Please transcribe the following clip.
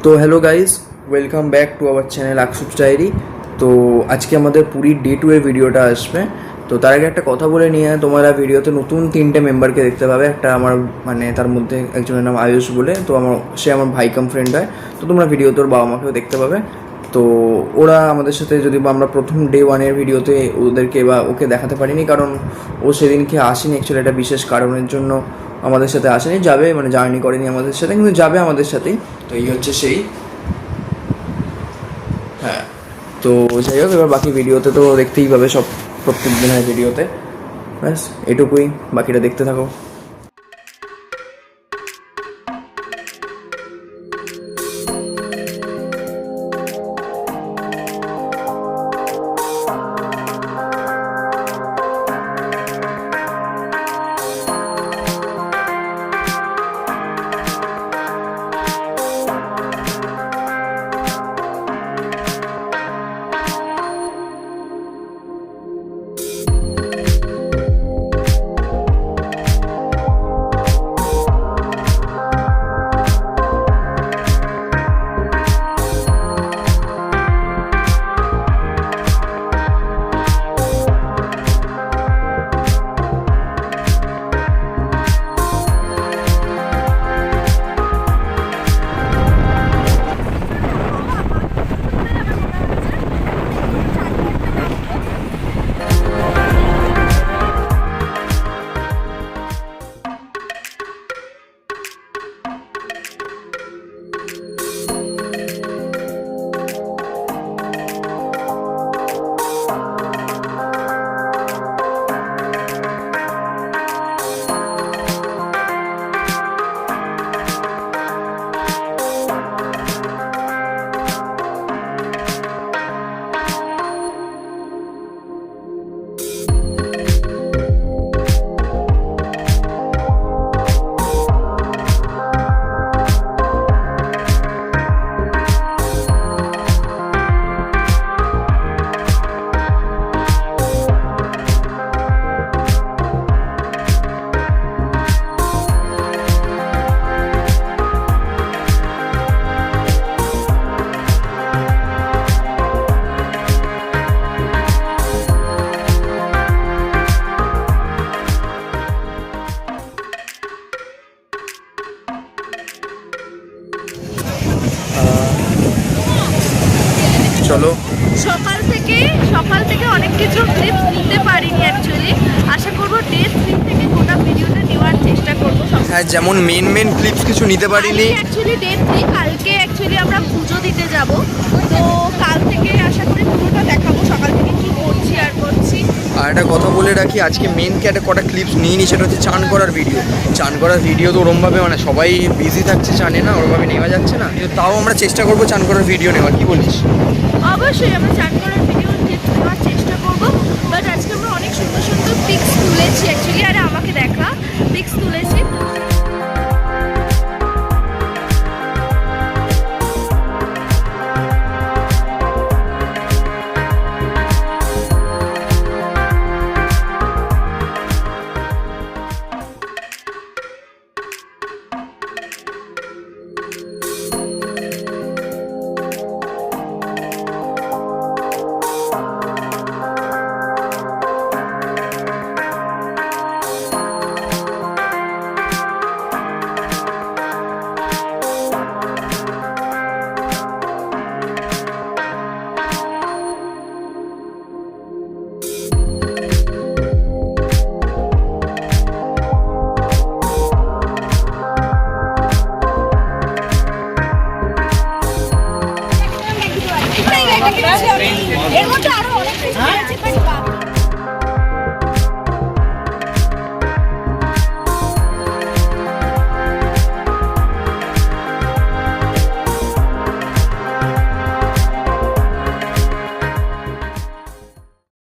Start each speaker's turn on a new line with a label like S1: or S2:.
S1: তো hello guys, welcome back to our channel আকসুপ diary. তো আজকে আমাদের পুরীর ডে 2 এর ভিডিওটা আসবে। তো তার আগে একটা কথা বলে নিয়ে, তোমরা ভিডিওতে নতুন 3টে মেম্বারকে দেখতে পাবে। একটা আমার তার মধ্যে একজনের নাম আয়ুষ বলে, তো সে আমার ভাই কাম ফ্রেন্ড হয়। তো তোমরা ভিডিওতে ওর বাবা মাকেও দেখতে পাবে। তো ওরা আমাদের সাথে, যদি আমরা প্রথম ডে 1-এর ভিডিওতে ওদেরকে বা ওকে দেখাতে পারিনি, কারণ ও সেদিনকে আসেনি। অ্যাকচুয়ালি একটা বিশেষ কারণের জন্য আমাদের সাথে আসেনি, যাবে জার্নি করেনি আমাদের সাথে, কিন্তু যাবে আমাদের সাথেই। তো এই হচ্ছে সেই, হ্যাঁ। তো যাই হোক, এবার বাকি ভিডিওতে তো দেখতেই পাবে, সব প্রত্যেক দিনের ভিডিওতে। ব্যাস এটুকুই, বাকিটা দেখতে থাকো। চলো।
S2: সকাল থেকে অনেক কিছু ক্লিপস নিতে পারিনি অ্যাকচুয়ালি। আশা করবো ডে 3 থেকে গোটা ভিডিওটা নেওয়ার চেষ্টা করবো।
S1: হ্যাঁ, যেমন মেন ক্লিপস কিছু নিতে পারিনি।
S2: অ্যাকচুয়ালি ডে 3, কালকে অ্যাকচুয়ালি আমরা পুজো দিতে যাব। তো কাল থেকে আশা করি পুরোটা দেখাবো, সকাল থেকে কি করছি আর করছি।
S1: আর একটা কথা বলে রাখি, আজকে মেনকে একটা কটা ক্লিপস নিইনি, সেটা হচ্ছে চান করার ভিডিও। চান করার ভিডিও তো ওরমভাবে সবাই বিজি থাকছে, চানে না, ওরমভাবে নেওয়া যাচ্ছে না। তাও আমরা চেষ্টা করবো চান করার ভিডিও নেওয়ার, কি বলিস?
S2: অবশ্যই আমরা চান করার ভিডিও নেওয়ার চেষ্টা করবো। বাট আজকে আমরা অনেক সুন্দর সুন্দর পিক্স তুলেছি অ্যাকচুয়ালি, আর আমাকে দেখা পিক্স তুলেছি। এর মধ্যে আরো অনেক কিছু আছে।